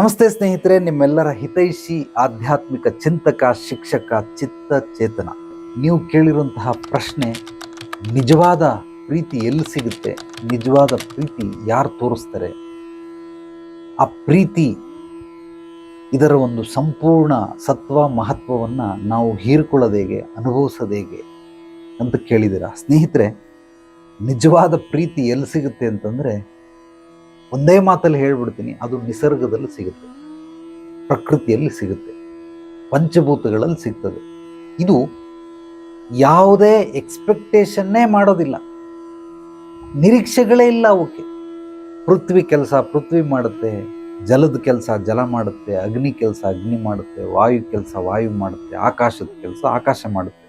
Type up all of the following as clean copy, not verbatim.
ನಮಸ್ತೆ ಸ್ನೇಹಿತರೆ, ನಿಮ್ಮೆಲ್ಲರ ಹಿತೈಷಿ ಆಧ್ಯಾತ್ಮಿಕ ಚಿಂತಕ ಶಿಕ್ಷಕ ಚಿತ್ತ ಚೇತನ. ನೀವು ಕೇಳಿರುವಂತಹ ಪ್ರಶ್ನೆ, ನಿಜವಾದ ಪ್ರೀತಿ ಎಲ್ಲಿ ಸಿಗುತ್ತೆ, ನಿಜವಾದ ಪ್ರೀತಿ ಯಾರು ತೋರಿಸ್ತಾರೆ, ಆ ಪ್ರೀತಿ ಇದರ ಒಂದು ಸಂಪೂರ್ಣ ಸತ್ವ ಮಹತ್ವವನ್ನು ನಾವು ಹೀರ್ಕೊಳ್ಳೋದು ಹೇಗೆ, ಅನುಭವಿಸೋದು ಹೇಗೆ ಅಂತ ಕೇಳಿದ್ದೀರಾ. ಸ್ನೇಹಿತರೆ, ನಿಜವಾದ ಪ್ರೀತಿ ಎಲ್ಲಿ ಸಿಗುತ್ತೆ ಅಂತಂದರೆ ಒಂದೇ ಮಾತಲ್ಲಿ ಹೇಳ್ಬಿಡ್ತೀನಿ, ಅದು ನಿಸರ್ಗದಲ್ಲಿ ಸಿಗುತ್ತೆ, ಪ್ರಕೃತಿಯಲ್ಲಿ ಸಿಗುತ್ತೆ, ಪಂಚಭೂತಗಳಲ್ಲಿ ಸಿಗ್ತದೆ. ಇದು ಯಾವುದೇ ಎಕ್ಸ್ಪೆಕ್ಟೇಷನ್ನೇ ಮಾಡೋದಿಲ್ಲ, ನಿರೀಕ್ಷೆಗಳೇ ಇಲ್ಲ ಅವಕ್ಕೆ. ಪೃಥ್ವಿ ಕೆಲಸ ಪೃಥ್ವಿ ಮಾಡುತ್ತೆ, ಜಲದ ಕೆಲಸ ಜಲ ಮಾಡುತ್ತೆ, ಅಗ್ನಿ ಕೆಲಸ ಅಗ್ನಿ ಮಾಡುತ್ತೆ, ವಾಯು ಕೆಲಸ ವಾಯು ಮಾಡುತ್ತೆ, ಆಕಾಶದ ಕೆಲಸ ಆಕಾಶ ಮಾಡುತ್ತೆ.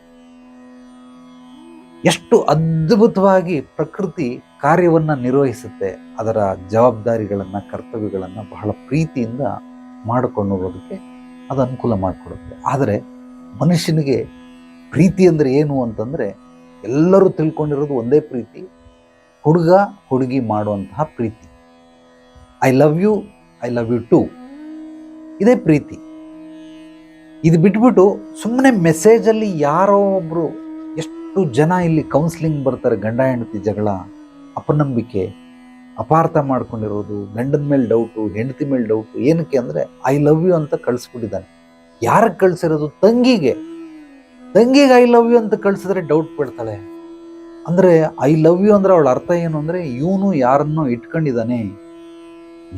ಎಷ್ಟು ಅದ್ಭುತವಾಗಿ ಪ್ರಕೃತಿ ಕಾರ್ಯವನ್ನು ನಿರ್ವಹಿಸುತ್ತೆ. ಅದರ ಜವಾಬ್ದಾರಿಗಳನ್ನು ಕರ್ತವ್ಯಗಳನ್ನು ಬಹಳ ಪ್ರೀತಿಯಿಂದ ಮಾಡಿಕೊಂಡು ಹೋಗೋದಕ್ಕೆ ಅದು ಅನುಕೂಲ ಮಾಡಿಕೊಡುತ್ತೆ. ಆದರೆ ಮನುಷ್ಯನಿಗೆ ಪ್ರೀತಿ ಅಂದರೆ ಏನು ಅಂತಂದರೆ, ಎಲ್ಲರೂ ತಿಳ್ಕೊಂಡಿರೋದು ಒಂದೇ ಪ್ರೀತಿ, ಹುಡುಗ ಹುಡುಗಿ ಮಾಡುವಂತಹ ಪ್ರೀತಿ. ಐ ಲವ್ ಯು ಟು, ಇದೇ ಪ್ರೀತಿ. ಇದು ಬಿಟ್ಬಿಟ್ಟು ಸುಮ್ಮನೆ ಮೆಸೇಜಲ್ಲಿ ಯಾರೋ ಒಬ್ಬರು, ಎಷ್ಟು ಜನ ಇಲ್ಲಿ ಕೌನ್ಸಿಲಿಂಗ್ ಬರ್ತಾರೆ, ಗಂಡ ಹೆಂಡತಿ ಜಗಳ, ಅಪನಂಬಿಕೆ, ಅಪಾರ್ಥ ಮಾಡ್ಕೊಂಡಿರೋದು, ಗಂಡನ ಮೇಲೆ ಡೌಟು, ಹೆಂಡತಿ ಮೇಲೆ ಡೌಟು. ಏನಕ್ಕೆ ಅಂದರೆ ಐ ಲವ್ ಯು ಅಂತ ಕಳಿಸ್ಬಿಟ್ಟಿದ್ದಾನೆ. ಯಾರಿಗೆ ಕಳಿಸಿರೋದು? ತಂಗಿಗೆ ಐ ಲವ್ ಯು ಅಂತ ಕಳಿಸಿದ್ರೆ ಡೌಟ್ ಪಡ್ತಾಳೆ. ಅಂದರೆ ಐ ಲವ್ ಯು ಅಂದರೆ ಅವಳ ಅರ್ಥ ಏನು ಅಂದರೆ, ಇವನು ಯಾರನ್ನೋ ಇಟ್ಕೊಂಡಿದ್ದಾನೆ,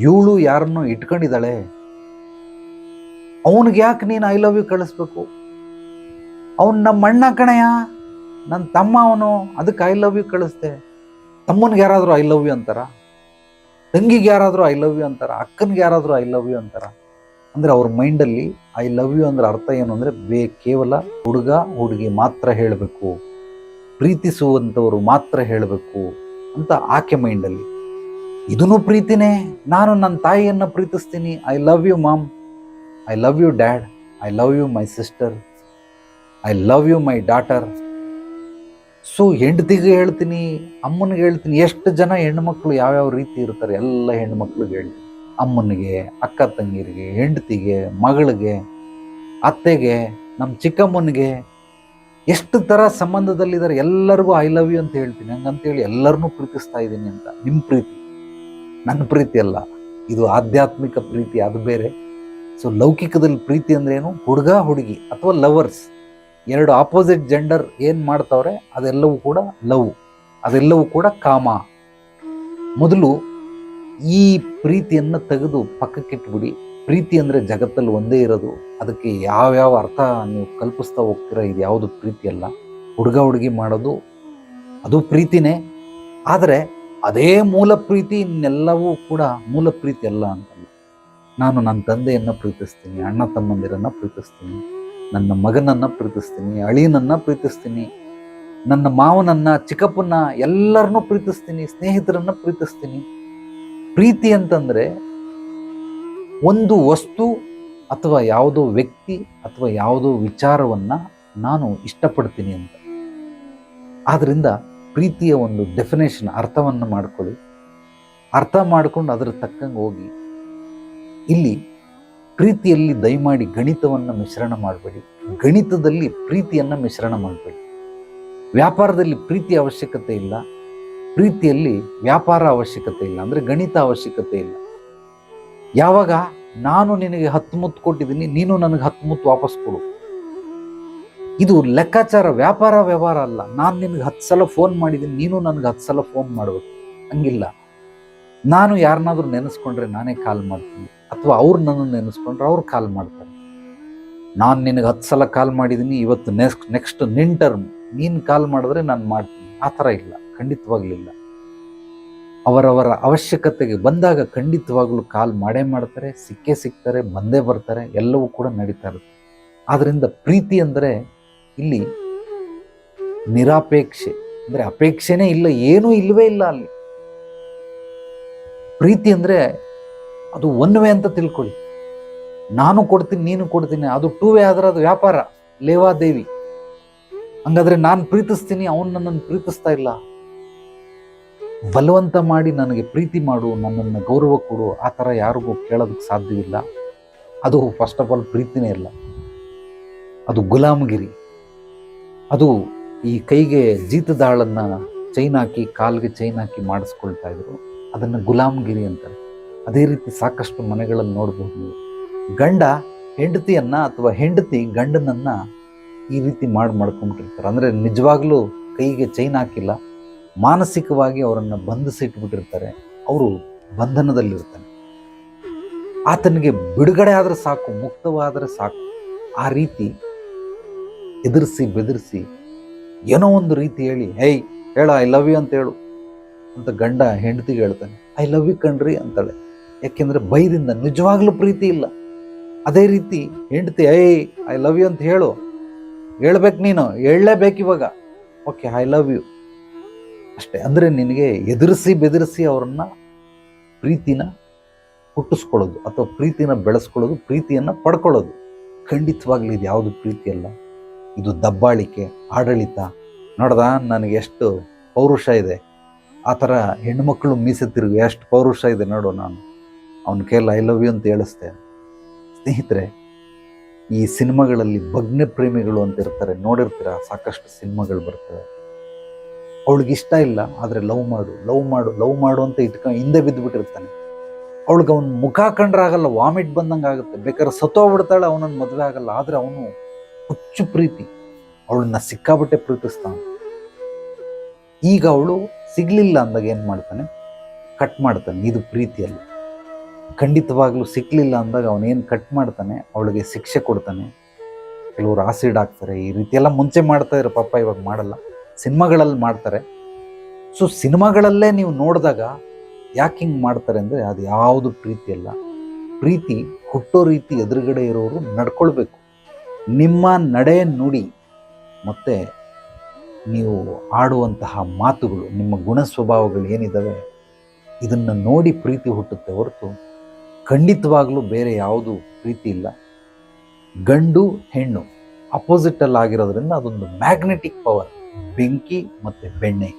ಇವಳು ಯಾರನ್ನೋ ಇಟ್ಕೊಂಡಿದ್ದಾಳೆ, ಅವನಿಗೆ ಯಾಕೆ ನೀನು ಐ ಲವ್ ಯು ಕಳಿಸ್ಬೇಕು? ಅವನು ನಮ್ಮ ಅಣ್ಣ ಕಣಯ್ಯ, ನನ್ನ ತಮ್ಮ ಅವನು, ಅದಕ್ಕೆ ಐ ಲವ್ ಯು ಕಳಿಸ್ದೆ. ತಮ್ಮನಿಗೆ ಯಾರಾದರೂ ಐ ಲವ್ ಯು ಅಂತಾರ? ತಂಗಿಗೆ ಯಾರಾದರೂ ಐ ಲವ್ ಯು ಅಂತಾರ? ಅಕ್ಕನಿಗೆ ಯಾರಾದರೂ ಐ ಲವ್ ಯು ಅಂತಾರ? ಅಂದರೆ ಅವ್ರ ಮೈಂಡಲ್ಲಿ ಐ ಲವ್ ಯು ಅಂದ್ರೆ ಅರ್ಥ ಏನು ಅಂದರೆ, ಕೇವಲ ಹುಡುಗ ಹುಡುಗಿ ಮಾತ್ರ ಹೇಳಬೇಕು, ಪ್ರೀತಿಸುವಂಥವ್ರು ಮಾತ್ರ ಹೇಳಬೇಕು ಅಂತ ಆಕೆ ಮೈಂಡಲ್ಲಿ. ಇದೂ ಪ್ರೀತಿನೇ. ನಾನು ನನ್ನ ತಾಯಿಯನ್ನು ಪ್ರೀತಿಸ್ತೀನಿ, I love you mom, I love you dad, I love you my sister, I love you my daughter. So ಹೆಂಡತಿಗೆ ಹೇಳ್ತೀನಿ, ಅಮ್ಮನಿಗೆ ಹೇಳ್ತೀನಿ. ಎಷ್ಟು ಜನ ಹೆಣ್ಮಕ್ಳು ಯಾವ್ಯಾವ ರೀತಿ ಇರ್ತಾರೆ, ಎಲ್ಲ ಹೆಣ್ಮಕ್ಳಿಗೆ ಹೇಳ್ತೀನಿ. ಅಮ್ಮನಿಗೆ, ಅಕ್ಕ ತಂಗಿರಿಗೆ, ಹೆಂಡತಿಗೆ, ಮಗಳಿಗೆ, ಅತ್ತೆಗೆ, ನಮ್ಮ ಚಿಕ್ಕಮ್ಮನಿಗೆ, ಎಷ್ಟು ಥರ ಸಂಬಂಧದಲ್ಲಿದ್ದಾರೆ ಎಲ್ಲರಿಗೂ ಐ ಲವ್ ಯು ಅಂತ ಹೇಳ್ತೀನಿ. ಹಂಗಂತೇಳಿ ಎಲ್ಲರನ್ನೂ ಪ್ರೀತಿಸ್ತಾ ಇದ್ದೀನಿ ಅಂತ. ನಿಮ್ಮ ಪ್ರೀತಿ, ನನ್ನ ಪ್ರೀತಿ ಅಲ್ಲ, ಇದು ಆಧ್ಯಾತ್ಮಿಕ ಪ್ರೀತಿ, ಅದು ಬೇರೆ. ಸೊ ಲೌಕಿಕದಲ್ಲಿ ಪ್ರೀತಿ ಅಂದ್ರೆ ಏನು? ಹುಡುಗ ಹುಡುಗಿ ಅಥವಾ ಲವರ್ಸ್, ಎರಡು ಆಪೋಸಿಟ್ ಜೆಂಡರ್ ಏನು ಮಾಡ್ತಾವ್ರೆ ಅದೆಲ್ಲವೂ ಕೂಡ ಲವ್, ಅದೆಲ್ಲವೂ ಕೂಡ ಕಾಮ. ಮೊದಲು ಈ ಪ್ರೀತಿಯನ್ನು ತೆಗೆದು ಪಕ್ಕಕ್ಕಿಟ್ಬಿಡಿ. ಪ್ರೀತಿ ಅಂದರೆ ಜಗತ್ತಲ್ಲಿ ಒಂದೇ ಇರೋದು, ಅದಕ್ಕೆ ಯಾವ್ಯಾವ ಅರ್ಥ ನೀವು ಕಲ್ಪಿಸ್ತಾ ಹೋಗ್ತೀರಾ, ಇದು ಯಾವುದು ಪ್ರೀತಿ ಅಲ್ಲ. ಹುಡುಗ ಹುಡುಗಿ ಮಾಡೋದು ಅದು ಪ್ರೀತಿನೇ, ಆದರೆ ಅದೇ ಮೂಲ ಪ್ರೀತಿ, ಇನ್ನೆಲ್ಲವೂ ಕೂಡ ಮೂಲ ಪ್ರೀತಿ ಅಲ್ಲ ಅಂತಲ್ಲ. ನಾನು ನನ್ನ ತಂದೆಯನ್ನು ಪ್ರೀತಿಸ್ತೀನಿ, ಅಣ್ಣ ತಮ್ಮಂದಿರನ್ನು ಪ್ರೀತಿಸ್ತೀನಿ, ನನ್ನ ಮಗನನ್ನು ಪ್ರೀತಿಸ್ತೀನಿ, ಅಳಿಯನನ್ನು ಪ್ರೀತಿಸ್ತೀನಿ, ನನ್ನ ಮಾವನನ್ನ, ಚಿಕ್ಕಪ್ಪನ, ಎಲ್ಲರನ್ನೂ ಪ್ರೀತಿಸ್ತೀನಿ, ಸ್ನೇಹಿತರನ್ನು ಪ್ರೀತಿಸ್ತೀನಿ. ಪ್ರೀತಿ ಅಂತಂದರೆ ಒಂದು ವಸ್ತು ಅಥವಾ ಯಾವುದೋ ವ್ಯಕ್ತಿ ಅಥವಾ ಯಾವುದೋ ವಿಚಾರವನ್ನು ನಾನು ಇಷ್ಟಪಡ್ತೀನಿ ಅಂತ. ಆದ್ದರಿಂದ ಪ್ರೀತಿಯ ಒಂದು ಡೆಫಿನೇಷನ್, ಅರ್ಥವನ್ನು ಮಾಡ್ಕೊಳ್ಳಿ. ಅರ್ಥ ಮಾಡ್ಕೊಂಡು ಅದರ ತಕ್ಕಂಗೆ ಹೋಗಿ. ಇಲ್ಲಿ ಪ್ರೀತಿಯಲ್ಲಿ ದಯಮಾಡಿ ಗಣಿತವನ್ನು ಮಿಶ್ರಣ ಮಾಡಬೇಡಿ, ಗಣಿತದಲ್ಲಿ ಪ್ರೀತಿಯನ್ನು ಮಿಶ್ರಣ ಮಾಡಬೇಡಿ. ವ್ಯಾಪಾರದಲ್ಲಿ ಪ್ರೀತಿ ಅವಶ್ಯಕತೆ ಇಲ್ಲ, ಪ್ರೀತಿಯಲ್ಲಿ ವ್ಯಾಪಾರ ಅವಶ್ಯಕತೆ ಇಲ್ಲ, ಅಂದರೆ ಗಣಿತ ಅವಶ್ಯಕತೆ ಇಲ್ಲ. ಯಾವಾಗ ನಾನು ನಿನಗೆ 10 ಮುತ್ತು ಕೊಟ್ಟಿದ್ದೀನಿ, ನೀನು ನನಗೆ 10 ಮುತ್ತು ವಾಪಸ್ ಕೊಡು, ಇದು ಲೆಕ್ಕಾಚಾರ, ವ್ಯವಹಾರ ಅಲ್ಲ. ನಾನು ನಿನಗೆ 10 ಸಲ ಫೋನ್ ಮಾಡಿದ್ದೀನಿ, ನೀನು ನನಗೆ 10 ಸಲ ಫೋನ್ ಮಾಡಬೇಕು, ಹಂಗಿಲ್ಲ. ನಾನು ಯಾರನ್ನಾದ್ರೂ ನೆನೆಸ್ಕೊಂಡ್ರೆ ನಾನೇ ಕಾಲ್ ಮಾಡ್ತೀನಿ, ಅಥವಾ ಅವ್ರು ನನ್ನನ್ನು ನೆನೆಸ್ಕೊಂಡ್ರೆ ಅವ್ರು ಕಾಲ್ ಮಾಡ್ತಾರೆ. ನಾನು ನಿನಗೆ 10 ಸಲ ಕಾಲ್ ಮಾಡಿದ್ದೀನಿ, ಇವತ್ತು ನೆಕ್ಸ್ಟ್ ನಿನ್ನ ಟರ್ಮ್, ನೀನು ಕಾಲ್ ಮಾಡಿದ್ರೆ ನಾನು ಮಾಡ್ತೀನಿ. ಆ ಥರ ಇಲ್ಲ, ಖಂಡಿತವಾಗ್ಲಿಲ್ಲ. ಅವರವರ ಅವಶ್ಯಕತೆಗೆ ಬಂದಾಗ ಖಂಡಿತವಾಗ್ಲೂ ಕಾಲ್ ಮಾಡೇ ಮಾಡ್ತಾರೆ, ಸಿಗ್ತಾರೆ, ಬಂದೇ ಬರ್ತಾರೆ, ಎಲ್ಲವೂ ಕೂಡ ನಡೀತಾ ಇರುತ್ತೆ. ಆದ್ದರಿಂದ ಪ್ರೀತಿ ಅಂದರೆ ಇಲ್ಲಿ ನಿರಾಪೇಕ್ಷೆ, ಅಂದರೆ ಅಪೇಕ್ಷೆನೇ ಇಲ್ಲ, ಏನೂ ಇಲ್ಲವೇ ಇಲ್ಲ ಅಲ್ಲಿ. ಪ್ರೀತಿ ಅಂದರೆ ಅದು ಒನ್ ವೇ ಅಂತ ತಿಳ್ಕೊಳ್ಳಿ. ನಾನು ಕೊಡ್ತೀನಿ, ನೀನು ಕೊಡ್ತೀನಿ, ಅದು 2 ವೇ ಆದರೆ ಅದು ವ್ಯಾಪಾರ, ಲೇವಾದೇವಿ. ಹಂಗಾದ್ರೆ ನಾನು ಪ್ರೀತಿಸ್ತೀನಿ, ಅವನು ನನ್ನನ್ನು ಪ್ರೀತಿಸ್ತಾ ಇಲ್ಲ. ಬಲವಂತ ಮಾಡಿ ನನಗೆ ಪ್ರೀತಿ ಮಾಡು, ನನ್ನನ್ನು ಗೌರವ ಕೊಡು, ಆ ಥರ ಯಾರಿಗೂ ಕೇಳೋದಕ್ಕೆ ಸಾಧ್ಯವಿಲ್ಲ. ಅದು ಫಸ್ಟ್ ಆಫ್ ಆಲ್ ಪ್ರೀತಿನೇ ಇಲ್ಲ, ಅದು ಗುಲಾಮಗಿರಿ. ಅದು ಈ ಕೈಗೆ ಜೀತದಾಳನ್ನು ಚೈನ್ ಹಾಕಿ ಕಾಲ್ಗೆ ಚೈನ್ ಹಾಕಿ ಮಾಡಿಸ್ಕೊಳ್ತಾ ಇದ್ರು, ಅದನ್ನು ಗುಲಾಮಗಿರಿ ಅಂತಾರೆ. ಅದೇ ರೀತಿ ಸಾಕಷ್ಟು ಮನೆಗಳಲ್ಲಿ ನೋಡ್ಬೋದು ನೀವು. ಗಂಡ ಹೆಂಡತಿಯನ್ನ ಅಥವಾ ಹೆಂಡತಿ ಗಂಡನನ್ನ ಈ ರೀತಿ ಮಾಡ್ಕೊಂಡ್ಬಿಟ್ಟಿರ್ತಾರೆ. ಅಂದರೆ ನಿಜವಾಗ್ಲೂ ಕೈಗೆ ಚೈನ್ ಹಾಕಿಲ್ಲ, ಮಾನಸಿಕವಾಗಿ ಅವರನ್ನು ಬಂಧಿಸಿಟ್ಬಿಟ್ಟಿರ್ತಾರೆ. ಅವರು ಬಂಧನದಲ್ಲಿರ್ತಾನೆ. ಆತನಿಗೆ ಬಿಡುಗಡೆ ಆದರೆ ಸಾಕು, ಮುಕ್ತವಾದರೆ ಸಾಕು. ಆ ರೀತಿ ಎದುರಿಸಿ ಬೆದರಿಸಿ ಏನೋ ಒಂದು ರೀತಿ ಹೇಳಿ, ಹೇಯ್ ಹೇಳ ಐ ಲವ್ ಯು ಅಂತ ಹೇಳು ಅಂತ ಗಂಡ ಹೆಂಡತಿಗೆ ಹೇಳ್ತಾನೆ. ಐ ಲವ್ ಯು ಕಣ್ರಿ ಅಂತಾಳೆ. ಯಾಕೆಂದ್ರೆ ಭಯದಿಂದ, ನಿಜವಾಗ್ಲೂ ಪ್ರೀತಿ ಇಲ್ಲ. ಅದೇ ರೀತಿ ಹೆಂಡತಿ ಐ ಲವ್ ಯು ಅಂತ ಹೇಳು, ಹೇಳ್ಬೇಕು, ನೀನು ಹೇಳಲೇಬೇಕು ಇವಾಗ, ಓಕೆ ಐ ಲವ್ ಯು ಅಷ್ಟೇ. ಅಂದರೆ ನಿನಗೆ ಎದುರಿಸಿ ಬೆದರಿಸಿ ಅವರನ್ನ ಪ್ರೀತಿನ ಹುಟ್ಟಿಸ್ಕೊಳ್ಳೋದು ಅಥವಾ ಪ್ರೀತಿನ ಬೆಳೆಸ್ಕೊಳ್ಳೋದು, ಪ್ರೀತಿಯನ್ನು ಪಡ್ಕೊಳ್ಳೋದು. ಖಂಡಿತವಾಗ್ಲೂ ಇದು ಯಾವುದು ಪ್ರೀತಿ ಅಲ್ಲ, ಇದು ದಬ್ಬಾಳಿಕೆ, ಆಡಳಿತ. ನೋಡ್ದ ನನಗೆ ಎಷ್ಟು ಪೌರುಷ ಇದೆ, ಆ ಥರ ಹೆಣ್ಮಕ್ಳು ಮೀಸೆ ತಿರುಗಿ ಎಷ್ಟು ಪೌರುಷ ಇದೆ ನೋಡು, ನಾನು ಅವನ ಕೈಯಲ್ಲಿ ಐ ಲವ್ ಯು ಅಂತ ಹೇಳಿಸ್ತೇನೆ. ಸ್ನೇಹಿತರೆ, ಈ ಸಿನಿಮಾಗಳಲ್ಲಿ ಭಗ್ನ ಪ್ರೇಮಿಗಳು ಅಂತ ಇರ್ತಾರೆ, ನೋಡಿರ್ತೀರ, ಸಾಕಷ್ಟು ಸಿನಿಮಾಗಳು ಬರ್ತವೆ. ಅವಳಿಗೆ ಇಷ್ಟ ಇಲ್ಲ, ಆದರೆ ಲವ್ ಮಾಡು ಲವ್ ಮಾಡು ಲವ್ ಮಾಡು ಅಂತ ಇಟ್ಕೊಂಡು ಹಿಂದೆ ಬಿದ್ದುಬಿಟ್ಟಿರ್ತಾನೆ. ಅವಳಿಗೆ ಅವನ ಮುಖ ಕಂಡ್ರಾಗಲ್ಲ, ವಾಮಿಟ್ ಬಂದಂಗೆ ಆಗುತ್ತೆ, ಬೇಕಾದ್ರೆ ಸತ್ತೋಗ್ಬಿಡ್ತಾಳೆ, ಅವನನ್ನು ಮದುವೆ ಆಗಲ್ಲ. ಆದರೆ ಅವನು ಹುಚ್ಚು ಪ್ರೀತಿ, ಅವಳನ್ನ ಸಿಕ್ಕಾಬಿಟ್ಟೆ ಪ್ರೀತಿಸ್ತಾನೆ. ಈಗ ಅವಳು ಸಿಗ್ಲಿಲ್ಲ ಅಂದಾಗ ಏನು ಮಾಡ್ತಾನೆ, ಕಟ್ ಮಾಡ್ತಾನೆ. ಇದು ಪ್ರೀತಿ ಅಲ್ಲ. ಖಂಡಿತವಾಗ್ಲೂ ಸಿಕ್ಲಿಲ್ಲ ಅಂದಾಗ ಅವನೇನು ಕಟ್ ಮಾಡ್ತಾನೆ, ಅವಳಿಗೆ ಶಿಕ್ಷೆ ಕೊಡ್ತಾನೆ. ಕೆಲವರು ಆಸಿಡ್ ಹಾಕ್ತಾರೆ, ಈ ರೀತಿ ಎಲ್ಲ ಮುಂಚೆ ಮಾಡ್ತಾ ಇರೋ ಪಾಪ, ಇವಾಗ ಮಾಡಲ್ಲ, ಸಿನಿಮಾಗಳಲ್ಲಿ ಮಾಡ್ತಾರೆ. ಸೊ ಸಿನಿಮಾಗಳಲ್ಲೇ ನೀವು ನೋಡಿದಾಗ ಯಾಕೆ ಹಿಂಗೆ ಮಾಡ್ತಾರೆ ಅಂದರೆ ಅದು ಯಾವುದು ಪ್ರೀತಿ ಅಲ್ಲ. ಪ್ರೀತಿ ಹುಟ್ಟೋ ರೀತಿ ಎದುರುಗಡೆ ಇರೋರು ನಡ್ಕೊಳ್ಬೇಕು. ನಿಮ್ಮ ನಡೆ ನುಡಿ ಮತ್ತು ನೀವು ಆಡುವಂತಹ ಮಾತುಗಳು, ನಿಮ್ಮ ಗುಣ ಸ್ವಭಾವಗಳು ಏನಿದ್ದಾವೆ, ಇದನ್ನು ನೋಡಿ ಪ್ರೀತಿ ಹುಟ್ಟುತ್ತೆ ಹೊರತು ಖಂಡಿತವಾಗ್ಲೂ ಬೇರೆ ಯಾವುದು ಪ್ರೀತಿ ಇಲ್ಲ. ಗಂಡು ಹೆಣ್ಣು ಅಪೋಸಿಟಲ್ಲಿ ಆಗಿರೋದ್ರಿಂದ ಅದೊಂದು ಮ್ಯಾಗ್ನೆಟಿಕ್ ಪವರ್. ಬೆಂಕಿ ಮತ್ತು ಬೆಣ್ಣೆ,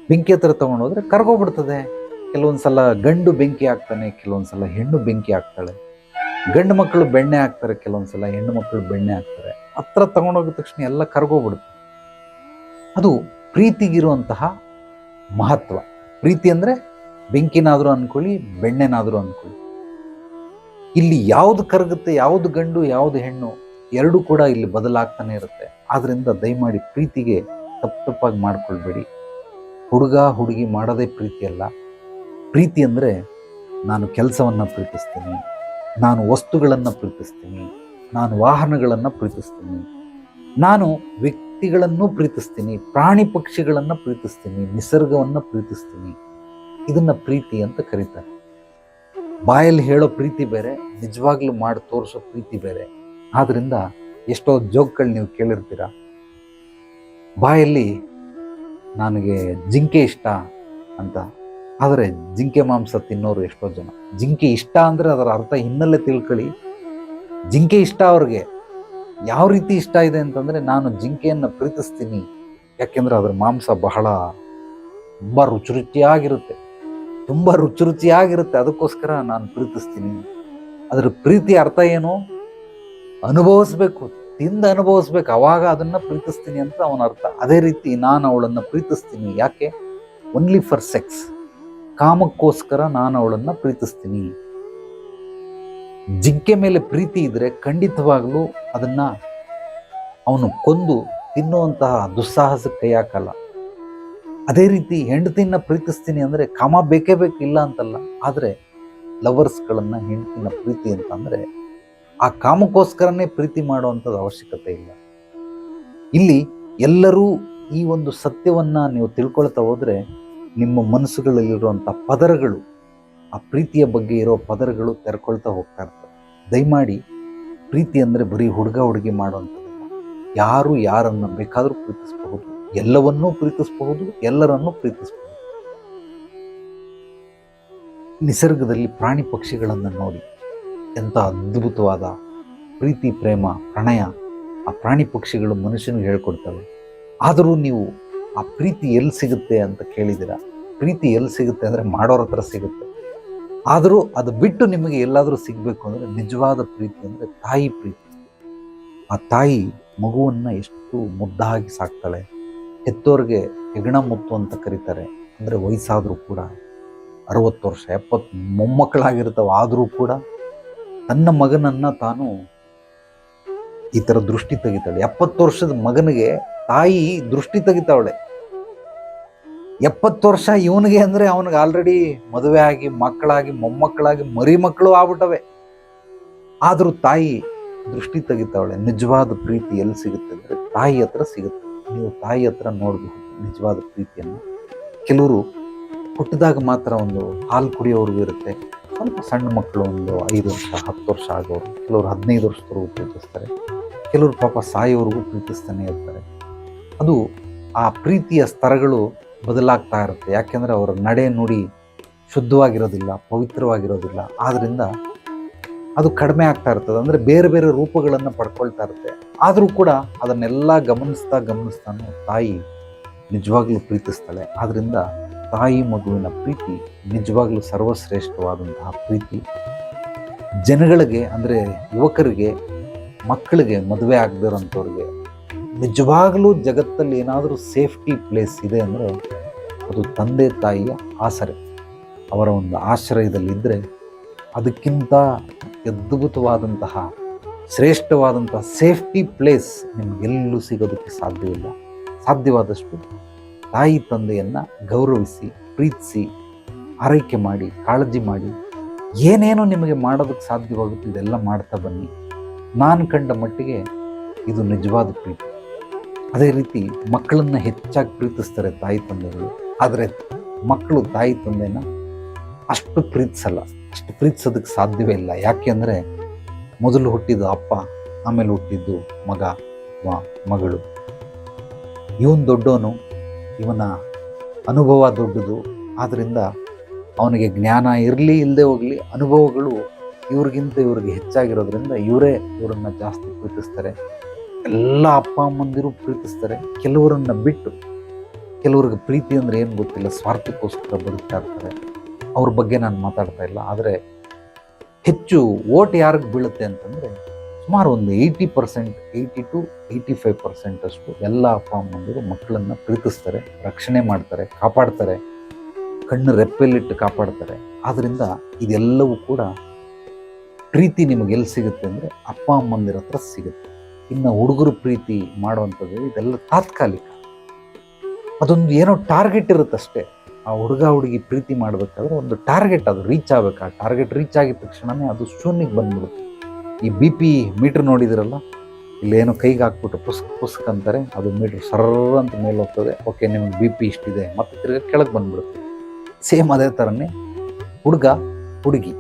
ಬೆಂಕಿ ಹತ್ರ ತೊಗೊಂಡೋದ್ರೆ ಕರ್ಗೋಗ್ಬಿಡ್ತದೆ. ಕೆಲವೊಂದು ಸಲ ಗಂಡು ಬೆಂಕಿ ಹಾಕ್ತಾನೆ, ಕೆಲವೊಂದು ಸಲ ಹೆಣ್ಣು ಬೆಂಕಿ ಹಾಕ್ತಾಳೆ. ಗಂಡು ಮಕ್ಕಳು ಬೆಣ್ಣೆ ಹಾಕ್ತಾರೆ, ಕೆಲವೊಂದು ಸಲ ಹೆಣ್ಣು ಮಕ್ಕಳು ಬೆಣ್ಣೆ ಹಾಕ್ತಾರೆ. ಹತ್ರ ತಗೊಂಡೋಗಿದ ತಕ್ಷಣ ಎಲ್ಲ ಕರ್ಗೋಗ್ಬಿಡುತ್ತೆ. ಅದು ಪ್ರೀತಿಗಿರುವಂತಹ ಮಹತ್ವ. ಪ್ರೀತಿ ಅಂದರೆ ಬೆಂಕಿನಾದರೂ ಅಂದ್ಕೊಳ್ಳಿ, ಬೆಣ್ಣೆನಾದರೂ ಅಂದ್ಕೊಳ್ಳಿ. ಇಲ್ಲಿ ಯಾವುದು ಕರಗುತ್ತೆ, ಯಾವುದು ಗಂಡು ಯಾವುದು ಹೆಣ್ಣು, ಎರಡೂ ಕೂಡ ಇಲ್ಲಿ ಬದಲಾಗ್ತಾನೆ ಇರುತ್ತೆ. ಆದ್ದರಿಂದ ದಯಮಾಡಿ ಪ್ರೀತಿಗೆ ತಪ್ಪಾಗಿ ಮಾಡ್ಕೊಳ್ಬೇಡಿ. ಹುಡುಗ ಹುಡುಗಿ ಮಾಡೋದೇ ಪ್ರೀತಿ ಅಲ್ಲ. ಪ್ರೀತಿ ಅಂದರೆ ನಾನು ಕೆಲಸವನ್ನು ಪ್ರೀತಿಸ್ತೀನಿ, ನಾನು ವಸ್ತುಗಳನ್ನು ಪ್ರೀತಿಸ್ತೀನಿ, ನಾನು ವಾಹನಗಳನ್ನು ಪ್ರೀತಿಸ್ತೀನಿ, ನಾನು ವ್ಯಕ್ತಿಗಳನ್ನು ಪ್ರೀತಿಸ್ತೀನಿ, ಪ್ರಾಣಿ ಪಕ್ಷಿಗಳನ್ನು ಪ್ರೀತಿಸ್ತೀನಿ, ನಿಸರ್ಗವನ್ನು ಪ್ರೀತಿಸ್ತೀನಿ. ಇದನ್ನು ಪ್ರೀತಿ ಅಂತ ಕರೀತಾರೆ. ಬಾಯಲ್ಲಿ ಹೇಳೋ ಪ್ರೀತಿ ಬೇರೆ, ನಿಜವಾಗ್ಲೂ ಮಾಡಿ ತೋರಿಸೋ ಪ್ರೀತಿ ಬೇರೆ. ಆದ್ದರಿಂದ ಎಷ್ಟೋ ಜೋಕ್ಗಳು ನೀವು ಕೇಳಿರ್ತೀರ. ಬಾಯಲ್ಲಿ ನನಗೆ ಜಿಂಕೆ ಇಷ್ಟ ಅಂತ, ಆದರೆ ಜಿಂಕೆ ಮಾಂಸ ತಿನ್ನೋರು ಎಷ್ಟೋ ಜನ. ಜಿಂಕೆ ಇಷ್ಟ ಅಂದರೆ ಅದರ ಅರ್ಥ ಹಿನ್ನೆಲೆ ತಿಳ್ಕೊಳ್ಳಿ. ಜಿಂಕೆ ಇಷ್ಟ ಅವ್ರಿಗೆ ಯಾವ ರೀತಿ ಇಷ್ಟ ಇದೆ ಅಂತಂದರೆ, ನಾನು ಜಿಂಕೆಯನ್ನು ಪ್ರೀತಿಸ್ತೀನಿ, ಯಾಕೆಂದರೆ ಅದರ ಮಾಂಸ ತುಂಬ ರುಚಿಯಾಗಿರುತ್ತೆ, ಅದಕ್ಕೋಸ್ಕರ ನಾನು ಪ್ರೀತಿಸ್ತೀನಿ. ಅದರ ಪ್ರೀತಿ ಅರ್ಥ ಏನು? ಅನುಭವಿಸ್ಬೇಕು, ತಿಂದು ಅನುಭವಿಸ್ಬೇಕು, ಅವಾಗ ಅದನ್ನು ಪ್ರೀತಿಸ್ತೀನಿ ಅಂತ ಅವನ ಅರ್ಥ. ಅದೇ ರೀತಿ ನಾನು ಅವಳನ್ನು ಪ್ರೀತಿಸ್ತೀನಿ, ಯಾಕೆ? ಓನ್ಲಿ ಫಾರ್ ಸೆಕ್ಸ್, ಕಾಮಕ್ಕೋಸ್ಕರ ನಾನು ಅವಳನ್ನು ಪ್ರೀತಿಸ್ತೀನಿ. ಜಿಂಕೆ ಮೇಲೆ ಪ್ರೀತಿ ಇದ್ರೆ ಖಂಡಿತವಾಗ್ಲೂ ಅದನ್ನ ಅವನು ಕೊಂದು ತಿನ್ನುವಂತಹ ದುಸ್ಸಾಹಸಕ್ಕೆ ಕೈ ಹಾಕಲ್ಲ. ಅದೇ ರೀತಿ ಹೆಂಡತಿನ ಪ್ರೀತಿಸ್ತೀನಿ ಅಂದರೆ ಕಾಮ ಬೇಕೇ ಬೇಕು, ಇಲ್ಲ ಅಂತಲ್ಲ. ಆದರೆ ಲವರ್ಸ್ಗಳನ್ನು ಹೆಂಡತಿನ ಪ್ರೀತಿ ಅಂತಂದರೆ ಆ ಕಾಮಕ್ಕೋಸ್ಕರನೇ ಪ್ರೀತಿ ಮಾಡುವಂಥದ್ದು ಅವಶ್ಯಕತೆ ಇಲ್ಲ. ಇಲ್ಲಿ ಎಲ್ಲರೂ ಈ ಒಂದು ಸತ್ಯವನ್ನು ನೀವು ತಿಳ್ಕೊಳ್ತಾ ಹೋದರೆ ನಿಮ್ಮ ಮನಸ್ಸುಗಳಲ್ಲಿರುವಂಥ ಪದರಗಳು, ಆ ಪ್ರೀತಿಯ ಬಗ್ಗೆ ಇರೋ ಪದರಗಳು ತೆರ್ಕೊಳ್ತಾ ಹೋಗ್ತಾ ಇರ್ತವೆ. ದಯಮಾಡಿ ಪ್ರೀತಿ ಅಂದರೆ ಬರೀ ಹುಡುಗ ಹುಡುಗಿ ಮಾಡುವಂಥದ್ದಲ್ಲ. ಯಾರು ಯಾರನ್ನು ಬೇಕಾದರೂ ಪ್ರೀತಿಸಬಹುದು, ಎಲ್ಲವನ್ನೂ ಪ್ರೀತಿಸಬಹುದು, ಎಲ್ಲರನ್ನೂ ಪ್ರೀತಿಸಬಹುದು. ನಿಸರ್ಗದಲ್ಲಿ ಪ್ರಾಣಿ ಪಕ್ಷಿಗಳನ್ನು ನೋಡಿ, ಎಂಥ ಅದ್ಭುತವಾದ ಪ್ರೀತಿ, ಪ್ರೇಮ, ಪ್ರಣಯ ಆ ಪ್ರಾಣಿ ಪಕ್ಷಿಗಳು ಮನುಷ್ಯನಿಗೆ ಹೇಳ್ಕೊಡ್ತವೆ. ಆದರೂ ನೀವು ಆ ಪ್ರೀತಿ ಎಲ್ಲಿ ಸಿಗುತ್ತೆ ಅಂತ ಕೇಳಿದ್ದೀರಾ? ಪ್ರೀತಿ ಎಲ್ಲಿ ಸಿಗುತ್ತೆ ಅಂದರೆ ಮಾಡೋರ ಹತ್ರ ಸಿಗುತ್ತೆ. ಆದರೂ ಅದು ಬಿಟ್ಟು ನಿಮಗೆ ಎಲ್ಲಾದರೂ ಸಿಗಬೇಕು ಅಂದರೆ ನಿಜವಾದ ಪ್ರೀತಿ ಅಂದರೆ ತಾಯಿ ಪ್ರೀತಿ. ಆ ತಾಯಿ ಮಗುವನ್ನು ಎಷ್ಟು ಮುದ್ದಾಗಿ ಸಾಕ್ತಾಳೆ. ಹೆತ್ತೋರಿಗೆ ಹೆಗಣ ಮುತ್ತು ಅಂತ ಕರೀತಾರೆ. ಅಂದರೆ ವಯಸ್ಸಾದರೂ ಕೂಡ 60 ವರ್ಷ 70 ಮೊಮ್ಮಕ್ಕಳಾಗಿರ್ತಾವೆ, ಆದರೂ ಕೂಡ ತನ್ನ ಮಗನನ್ನು ತಾನು ಈ ಥರ ದೃಷ್ಟಿ ತೆಗಿತಾಳೆ. 70 ವರ್ಷದ ಮಗನಿಗೆ ತಾಯಿ ದೃಷ್ಟಿ ತೆಗಿತಾವಳೆ. 70 ವರ್ಷ ಇವನಿಗೆ ಅಂದರೆ ಅವನಿಗೆ ಆಲ್ರೆಡಿ ಮದುವೆ ಆಗಿ ಮಕ್ಕಳಾಗಿ ಮೊಮ್ಮಕ್ಕಳಾಗಿ ಮರಿ ಮಕ್ಕಳು ಆಗ್ಬಿಟ್ಟವೆ. ಆದರೂ ತಾಯಿ ದೃಷ್ಟಿ ತೆಗಿತಾವಳೆ. ನಿಜವಾದ ಪ್ರೀತಿ ಎಲ್ಲಿ ಸಿಗುತ್ತೆ ಅಂದರೆ ತಾಯಿ ಹತ್ರ ಸಿಗುತ್ತೆ. ನೀವು ತಾಯಿ ಹತ್ರ ನೋಡಬಹುದು ನಿಜವಾದ ಪ್ರೀತಿಯನ್ನು. ಕೆಲವರು ಹುಟ್ಟಿದಾಗ ಮಾತ್ರ ಒಂದು ಹಾಲು ಕುಡಿಯೋರ್ಗೂ ಇರುತ್ತೆ. ಸ್ವಲ್ಪ ಸಣ್ಣ ಮಕ್ಕಳು ಒಂದು 5 ವರ್ಷ 10 ವರ್ಷ ಆಗೋರು, ಕೆಲವರು 15 ವರ್ಷದವರೆಗೂ ಪ್ರೀತಿಸ್ತಾರೆ. ಕೆಲವರು ಪಾಪ ಸಾಯೋವರೆಗೂ ಪ್ರೀತಿಸ್ತಾನೆ ಇರ್ತಾರೆ. ಅದು ಆ ಪ್ರೀತಿಯ ಸ್ತರಗಳು ಬದಲಾಗ್ತಾ ಇರುತ್ತೆ. ಯಾಕೆಂದರೆ ಅವರ ನಡೆ ನುಡಿ ಶುದ್ಧವಾಗಿರೋದಿಲ್ಲ, ಪವಿತ್ರವಾಗಿರೋದಿಲ್ಲ. ಆದ್ದರಿಂದ ಅದು ಕಡಿಮೆ ಆಗ್ತಾ ಇರ್ತದೆ. ಅಂದರೆ ಬೇರೆ ಬೇರೆ ರೂಪಗಳನ್ನು ಪಡ್ಕೊಳ್ತಾ ಇರುತ್ತೆ. ಆದರೂ ಕೂಡ ಅದನ್ನೆಲ್ಲ ಗಮನಿಸ್ತಾನು ತಾಯಿ ನಿಜವಾಗ್ಲೂ ಪ್ರೀತಿಸ್ತಾಳೆ. ಆದ್ದರಿಂದ ತಾಯಿ ಮಗುವಿನ ಪ್ರೀತಿ ನಿಜವಾಗ್ಲೂ ಸರ್ವಶ್ರೇಷ್ಠವಾದಂತಹ ಪ್ರೀತಿ. ಜನಗಳಿಗೆ ಅಂದರೆ ಯುವಕರಿಗೆ, ಮಕ್ಕಳಿಗೆ, ಮದುವೆ ಆಗದಿರೋಂಥವ್ರಿಗೆ ನಿಜವಾಗ್ಲೂ ಜಗತ್ತಲ್ಲಿ ಏನಾದರೂ ಸೇಫ್ಟಿ ಪ್ಲೇಸ್ ಇದೆ ಅಂದರೆ ಅದು ತಂದೆ ತಾಯಿಯ ಆಸರೆ. ಅವರ ಒಂದು ಆಶ್ರಯದಲ್ಲಿದ್ದರೆ ಅದಕ್ಕಿಂತ ಅದ್ಭುತವಾದಂತಹ ಶ್ರೇಷ್ಠವಾದಂತಹ ಸೇಫ್ಟಿ ಪ್ಲೇಸ್ ನಿಮಗೆಲ್ಲೂ ಸಿಗೋದಕ್ಕೆ ಸಾಧ್ಯವಿಲ್ಲ. ಸಾಧ್ಯವಾದಷ್ಟು ತಾಯಿ ತಂದೆಯನ್ನು ಗೌರವಿಸಿ, ಪ್ರೀತಿಸಿ, ಆರೈಕೆ ಮಾಡಿ, ಕಾಳಜಿ ಮಾಡಿ, ಏನೇನೋ ನಿಮಗೆ ಮಾಡೋದಕ್ಕೆ ಸಾಧ್ಯವಾಗುತ್ತೆ ಇದೆಲ್ಲ ಮಾಡ್ತಾ ಬನ್ನಿ. ನಾನು ಕಂಡ ಮಟ್ಟಿಗೆ ಇದು ನಿಜವಾದ ಪ್ರೀತಿ. ಅದೇ ರೀತಿ ಮಕ್ಕಳನ್ನು ಹೆಚ್ಚಾಗಿ ಪ್ರೀತಿಸ್ತಾರೆ ತಾಯಿ ತಂದೆಗಳು. ಆದರೆ ಮಕ್ಕಳು ತಾಯಿ ತಂದೆನ ಅಷ್ಟು ಪ್ರೀತಿಸಲ್ಲ. ಅಷ್ಟು ಪ್ರೀತಿಸೋದಕ್ಕೆ ಸಾಧ್ಯವೇ ಇಲ್ಲ. ಯಾಕೆ ಅಂದರೆ ಮೊದಲು ಹುಟ್ಟಿದ್ದು ಅಪ್ಪ, ಆಮೇಲೆ ಹುಟ್ಟಿದ್ದು ಮಗ ಅಥವಾ ಮಗಳು. ಇವನು ದೊಡ್ಡವನು, ಇವನ ಅನುಭವ ದೊಡ್ಡದು. ಆದ್ದರಿಂದ ಅವನಿಗೆ ಜ್ಞಾನ ಇರಲಿ ಇಲ್ಲದೆ ಹೋಗಲಿ, ಅನುಭವಗಳು ಇವ್ರಿಗೆ ಹೆಚ್ಚಾಗಿರೋದ್ರಿಂದ ಇವರನ್ನು ಜಾಸ್ತಿ ಪ್ರೀತಿಸ್ತಾರೆ. ಎಲ್ಲ ಅಪ್ಪ ಅಮ್ಮಂದಿರು ಪ್ರೀತಿಸ್ತಾರೆ. ಕೆಲವರನ್ನು ಬಿಟ್ಟು, ಕೆಲವ್ರಿಗೆ ಪ್ರೀತಿ ಅಂದರೆ ಏನು ಗೊತ್ತಿಲ್ಲ, ಸ್ವಾರ್ಥಕ್ಕೋಸ್ಕರ ಬದುಕ್ತಾ ಇರ್ತಾರೆ. ಅವ್ರ ಬಗ್ಗೆ ನಾನು ಮಾತಾಡ್ತಾ ಇಲ್ಲ. ಆದರೆ ಹೆಚ್ಚು ಓಟ್ ಯಾರಿಗೆ ಬೀಳುತ್ತೆ ಅಂತಂದರೆ ಸುಮಾರು ಒಂದು 80%, 80 to 85% ಅಷ್ಟು ಎಲ್ಲ ಅಪ್ಪ ಅಮ್ಮಂದಿರು ಮಕ್ಕಳನ್ನು ಪ್ರೀತಿಸ್ತಾರೆ, ರಕ್ಷಣೆ ಮಾಡ್ತಾರೆ, ಕಾಪಾಡ್ತಾರೆ, ಕಣ್ಣು ರೆಪ್ಪೆಲ್ಲಿಟ್ಟು ಕಾಪಾಡ್ತಾರೆ. ಆದ್ದರಿಂದ ಇದೆಲ್ಲವೂ ಕೂಡ ಪ್ರೀತಿ ನಿಮಗೆ ಎಲ್ಲಿ ಸಿಗುತ್ತೆ ಅಂದರೆ ಅಪ್ಪ ಅಮ್ಮಂದಿರ ಹತ್ರ ಸಿಗುತ್ತೆ. ಇನ್ನು ಹುಡುಗರು ಪ್ರೀತಿ ಮಾಡುವಂಥದ್ದು ಇದೆಲ್ಲ ತಾತ್ಕಾಲಿಕ. ಅದೊಂದು ಏನೋ ಟಾರ್ಗೆಟ್ ಇರುತ್ತಷ್ಟೇ. ಆ ಹುಡುಗಿ ಪ್ರೀತಿ ಮಾಡಬೇಕಾದ್ರೆ ಒಂದು ಟಾರ್ಗೆಟ್, ಅದು ರೀಚ್ ಆಗಬೇಕು. ಆ ಟಾರ್ಗೆಟ್ ರೀಚ್ ಆಗಿದ ತಕ್ಷಣವೇ ಅದು ಶೂನ್ಯಕ್ಕೆ ಬಂದ್ಬಿಡುತ್ತೆ. ಈ BP ಮೀಟ್ರ್ ನೋಡಿದಿರಲ್ಲ, ಇಲ್ಲೇನೋ ಕೈಗೆ ಹಾಕ್ಬಿಟ್ಟು ಪುಸ್ಕ್ ಅಂತಾರೆ, ಅದು ಮೀಟ್ರ್ ಸರ್ರ ಅಂತ ಮೇಲೆ ಹೋಗ್ತದೆ. ಓಕೆ, ನಿಮಗೆ BP ಇಷ್ಟಿದೆ, ಮತ್ತೆ ತಿರ್ಗಿ ಕೆಳಗೆ ಬಂದ್ಬಿಡುತ್ತೆ. ಸೇಮ್ ಅದೇ ಥರನೇ ಹುಡುಗ ಹುಡುಗಿ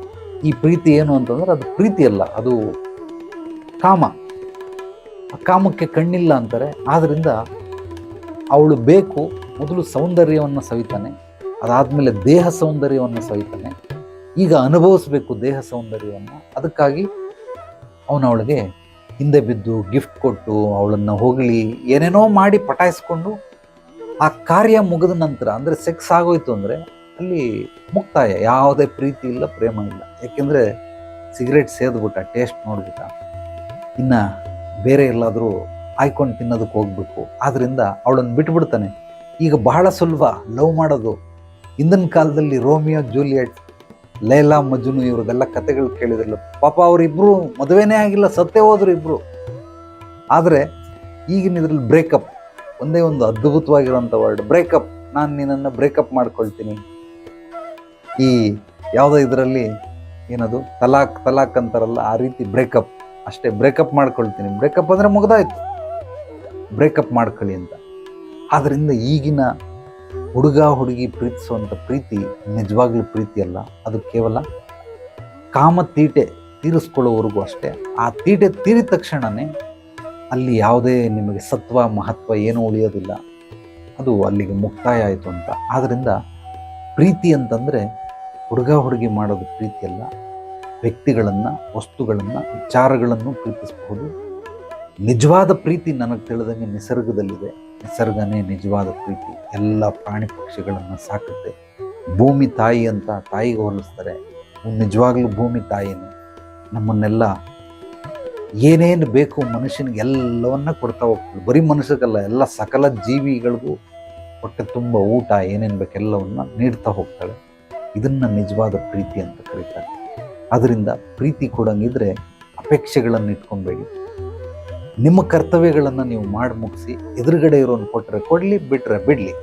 ಈ ಪ್ರೀತಿ ಏನು ಅಂತಂದ್ರೆ ಅದು ಪ್ರೀತಿ ಅಲ್ಲ, ಅದು ಕಾಮ. ಆ ಕಾಮಕ್ಕೆ ಕಣ್ಣಿಲ್ಲ ಅಂತಾರೆ. ಆದ್ದರಿಂದ ಅವಳು ಬೇಕು, ಮೊದಲು ಸೌಂದರ್ಯವನ್ನು ಸವಿತಾನೆ, ಅದಾದಮೇಲೆ ದೇಹ ಸೌಂದರ್ಯವನ್ನು ಸವಿತಾನೆ. ಈಗ ಅನುಭವಿಸ್ಬೇಕು ದೇಹ ಸೌಂದರ್ಯವನ್ನು. ಅದಕ್ಕಾಗಿ ಅವಳಿಗೆ ಹಿಂದೆ ಬಿದ್ದು ಗಿಫ್ಟ್ ಕೊಟ್ಟು ಅವಳನ್ನು ಹೊಗಳಿ ಏನೇನೋ ಮಾಡಿ ಪಟಾಯಿಸ್ಕೊಂಡು ಆ ಕಾರ್ಯ ಮುಗಿದ ನಂತರ ಅಂದರೆ ಸೆಕ್ಸ್ ಆಗೋಯ್ತು ಅಂದರೆ ಅಲ್ಲಿ ಮುಕ್ತಾಯ. ಯಾವುದೇ ಪ್ರೀತಿ ಇಲ್ಲ, ಪ್ರೇಮ ಇಲ್ಲ. ಯಾಕೆಂದರೆ ಸಿಗರೇಟ್ ಸೇದ್ಬಿಟ್ಟ, ಟೇಸ್ಟ್ ನೋಡ್ಬಿಟ್ಟ, ಇನ್ನು ಬೇರೆ ಎಲ್ಲಾದರೂ ಆಯ್ಕೊಂಡು ತಿನ್ನೋದಕ್ಕೆ ಹೋಗ್ಬೇಕು. ಆದ್ದರಿಂದ ಅವಳನ್ನು ಬಿಟ್ಬಿಡ್ತಾನೆ. ಈಗ ಬಹಳ ಸುಲಭ ಲವ್ ಮಾಡೋದು. ಹಿಂದಿನ ಕಾಲದಲ್ಲಿ ರೋಮಿಯೋ ಜೂಲಿಯೆಟ್, ಲೈಲಾ ಮಜ್ನು ಇವ್ರದ್ದೆಲ್ಲ ಕತೆಗಳು ಕೇಳಿದ್ರಲ್ಲ, ಪಾಪ ಅವರಿಬ್ಬರು ಮದುವೆನೇ ಆಗಿಲ್ಲ, ಸತ್ತೇ ಹೋದ್ರು ಇಬ್ಬರು. ಆದರೆ ಈಗಿನ ಇದರಲ್ಲಿ ಬ್ರೇಕಪ್ ಒಂದೇ ಒಂದು ಅದ್ಭುತವಾಗಿರೋಂಥ ವರ್ಡ್, ಬ್ರೇಕಪ್. ನಾನು ನಿನ್ನನ್ನು ಬ್ರೇಕಪ್ ಮಾಡ್ಕೊಳ್ತೀನಿ. ಈ ಯಾವುದೋ ಇದರಲ್ಲಿ ಏನದು ತಲಾಕ್ ಅಂತಾರಲ್ಲ, ಆ ರೀತಿ ಬ್ರೇಕಪ್ ಅಷ್ಟೇ. ಬ್ರೇಕಪ್ ಮಾಡ್ಕೊಳ್ತೀನಿ, ಬ್ರೇಕಪ್ ಅಂದರೆ ಮುಗ್ದಾಯ್ತು, ಬ್ರೇಕಪ್ ಮಾಡ್ಕೊಳ್ಳಿ ಅಂತ. ಆದ್ದರಿಂದ ಈಗಿನ ಹುಡುಗ ಹುಡುಗಿ ಪ್ರೀತಿಸುವಂಥ ಪ್ರೀತಿ ನಿಜವಾಗ್ಲೂ ಪ್ರೀತಿ ಅಲ್ಲ. ಅದು ಕೇವಲ ಕಾಮ ತೀಟೆ ತೀರಿಸ್ಕೊಳ್ಳೋವರೆಗೂ ಅಷ್ಟೇ. ಆ ತೀಟೆ ತೀರಿದ ತಕ್ಷಣವೇ ಅಲ್ಲಿ ಯಾವುದೇ ನಿಮಗೆ ಸತ್ವ ಮಹತ್ವ ಏನೂ ಉಳಿಯೋದಿಲ್ಲ, ಅದು ಅಲ್ಲಿಗೆ ಮುಕ್ತಾಯ ಆಯಿತು ಅಂತ. ಆದ್ದರಿಂದ ಪ್ರೀತಿ ಅಂತಂದರೆ ಹುಡುಗ ಹುಡುಗಿ ಮಾಡೋದು ಪ್ರೀತಿ ಅಲ್ಲ. ವ್ಯಕ್ತಿಗಳನ್ನು, ವಸ್ತುಗಳನ್ನು, ವಿಚಾರಗಳನ್ನು ಪ್ರೀತಿಸಬಹುದು. ನಿಜವಾದ ಪ್ರೀತಿ ನನಗೆ ತಿಳಿದಂಗೆ ನಿಸರ್ಗದಲ್ಲಿದೆ. ನಿಸರ್ಗನೇ ನಿಜವಾದ ಪ್ರೀತಿ. ಎಲ್ಲ ಪ್ರಾಣಿ ಪಕ್ಷಿಗಳನ್ನು ಸಾಕುತ್ತೆ. ಭೂಮಿ ತಾಯಿ ಅಂತ ತಾಯಿಗೆ ಹೋಲಿಸ್ತಾರೆ. ನಿಜವಾಗ್ಲೂ ಭೂಮಿ ತಾಯಿನೇ ನಮ್ಮನ್ನೆಲ್ಲ ಏನೇನು ಬೇಕು ಮನುಷ್ಯನಿಗೆ ಎಲ್ಲವನ್ನ ಕೊಡ್ತಾ ಹೋಗ್ತದೆ. ಬರೀ ಮನುಷ್ಯಗಲ್ಲ, ಎಲ್ಲ ಸಕಲ ಜೀವಿಗಳಿಗೂ ಹೊಟ್ಟೆ ತುಂಬ ಊಟ ಏನೇನು ಬೇಕೆಲ್ಲವನ್ನ ನೀಡ್ತಾ ಹೋಗ್ತಾಳೆ. ಇದನ್ನ ನಿಜವಾದ ಪ್ರೀತಿ ಅಂತ ಕರೀತಾರೆ. ಅದರಿಂದ ಪ್ರೀತಿ ಕೊಡಂಗಿದ್ರೆ ಅಪೇಕ್ಷೆಗಳನ್ನು ಇಟ್ಕೊಬೇಡಿ. ನಿಮ್ಮ ಕರ್ತವ್ಯಗಳನ್ನು ನೀವು ಮಾಡಿ ಮುಗಿಸಿ ಎದುರುಗಡೆ ಇರೋನು ಕೊಟ್ಟರೆ ಕೊಡಲಿ, ಬಿಟ್ಟರೆ ಬಿಡಲಿ.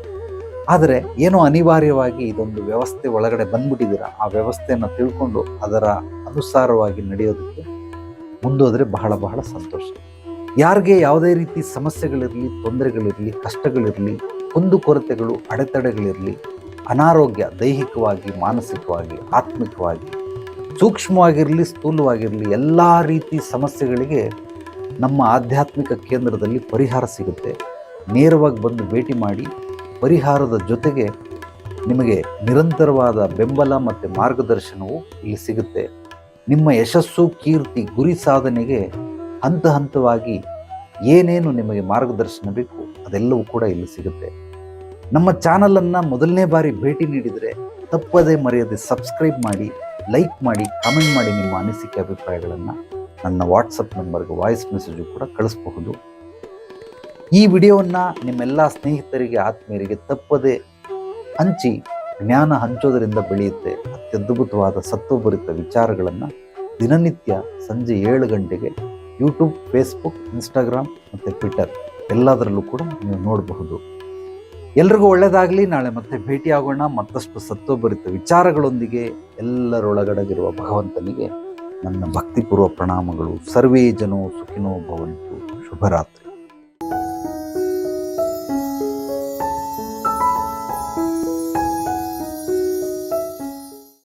ಆದರೆ ಏನೋ ಅನಿವಾರ್ಯವಾಗಿ ಇದೊಂದು ವ್ಯವಸ್ಥೆ ಒಳಗಡೆ ಬಂದ್ಬಿಟ್ಟಿದ್ದೀರಾ, ಆ ವ್ಯವಸ್ಥೆಯನ್ನು ತಿಳ್ಕೊಂಡು ಅದರ ಅನುಸಾರವಾಗಿ ನಡೆಯೋದಕ್ಕೆ ಮುಂದೋದ್ರೆ ಬಹಳ ಬಹಳ ಸಂತೋಷ. ಯಾರಿಗೆ ಯಾವುದೇ ರೀತಿ ಸಮಸ್ಯೆಗಳಿರಲಿ, ತೊಂದರೆಗಳಿರಲಿ, ಕಷ್ಟಗಳಿರಲಿ, ಕುಂದುಕೊರತೆಗಳು, ಅಡೆತಡೆಗಳಿರಲಿ, ಅನಾರೋಗ್ಯ ದೈಹಿಕವಾಗಿ, ಮಾನಸಿಕವಾಗಿ, ಆತ್ಮಿಕವಾಗಿ, ಸೂಕ್ಷ್ಮವಾಗಿರಲಿ, ಸ್ಥೂಲವಾಗಿರಲಿ, ಎಲ್ಲ ರೀತಿ ಸಮಸ್ಯೆಗಳಿಗೆ ನಮ್ಮ ಆಧ್ಯಾತ್ಮಿಕ ಕೇಂದ್ರದಲ್ಲಿ ಪರಿಹಾರ ಸಿಗುತ್ತೆ. ನೇರವಾಗಿ ಬಂದು ಭೇಟಿ ಮಾಡಿ, ಪರಿಹಾರದ ಜೊತೆಗೆ ನಿಮಗೆ ನಿರಂತರವಾದ ಬೆಂಬಲ ಮತ್ತು ಮಾರ್ಗದರ್ಶನವು ಇಲ್ಲಿ ಸಿಗುತ್ತೆ. ನಿಮ್ಮ ಯಶಸ್ಸು, ಕೀರ್ತಿ, ಗುರಿ ಸಾಧನೆಗೆ ಹಂತ ಹಂತವಾಗಿ ಏನೇನು ನಿಮಗೆ ಮಾರ್ಗದರ್ಶನ ಬೇಕು ಅದೆಲ್ಲವೂ ಕೂಡ ಇಲ್ಲಿ ಸಿಗುತ್ತೆ. ನಮ್ಮ ಚಾನಲನ್ನು ಮೊದಲನೇ ಬಾರಿ ಭೇಟಿ ನೀಡಿದರೆ ತಪ್ಪದೇ ಮರೆಯದೆ ಸಬ್ಸ್ಕ್ರೈಬ್ ಮಾಡಿ, ಲೈಕ್ ಮಾಡಿ, ಕಾಮೆಂಟ್ ಮಾಡಿ. ನಿಮ್ಮ ಅನಿಸಿಕೆ ಅಭಿಪ್ರಾಯಗಳನ್ನು ನನ್ನ ವಾಟ್ಸಪ್ ನಂಬರ್ಗೆ ವಾಯ್ಸ್ ಮೆಸೇಜು ಕೂಡ ಕಳಿಸಬಹುದು. ಈ ವಿಡಿಯೋವನ್ನು ನಿಮ್ಮೆಲ್ಲ ಸ್ನೇಹಿತರಿಗೆ, ಆತ್ಮೀಯರಿಗೆ ತಪ್ಪದೆ ಹಂಚಿ. ಜ್ಞಾನ ಹಂಚೋದರಿಂದ ಬೆಳೆಯುತ್ತೆ. ಅತ್ಯದ್ಭುತವಾದ ಸತ್ವಭರಿತ ವಿಚಾರಗಳನ್ನು ದಿನನಿತ್ಯ ಸಂಜೆ 7 ಗಂಟೆಗೆ ಯೂಟ್ಯೂಬ್, ಫೇಸ್ಬುಕ್, ಇನ್ಸ್ಟಾಗ್ರಾಮ್ ಮತ್ತು ಟ್ವಿಟರ್ ಎಲ್ಲದರಲ್ಲೂ ಕೂಡ ನೀವು ನೋಡಬಹುದು. ಎಲ್ರಿಗೂ ಒಳ್ಳೆಯದಾಗಲಿ. ನಾಳೆ ಮತ್ತೆ ಭೇಟಿಯಾಗೋಣ ಮತ್ತಷ್ಟು ಸತ್ವಭರಿತ ವಿಚಾರಗಳೊಂದಿಗೆ. ಎಲ್ಲರೊಳಗಡೆಗಿರುವ ಭಗವಂತನಿಗೆ ನನ್ನ ಭಕ್ತಿಪೂರ್ವ ಪ್ರಣಾಮಗಳು. ಸರ್ವೇ ಜನೋ ಸುಖಿನೋ ಭವಂತು. ಶುಭರಾತ್ರಿ.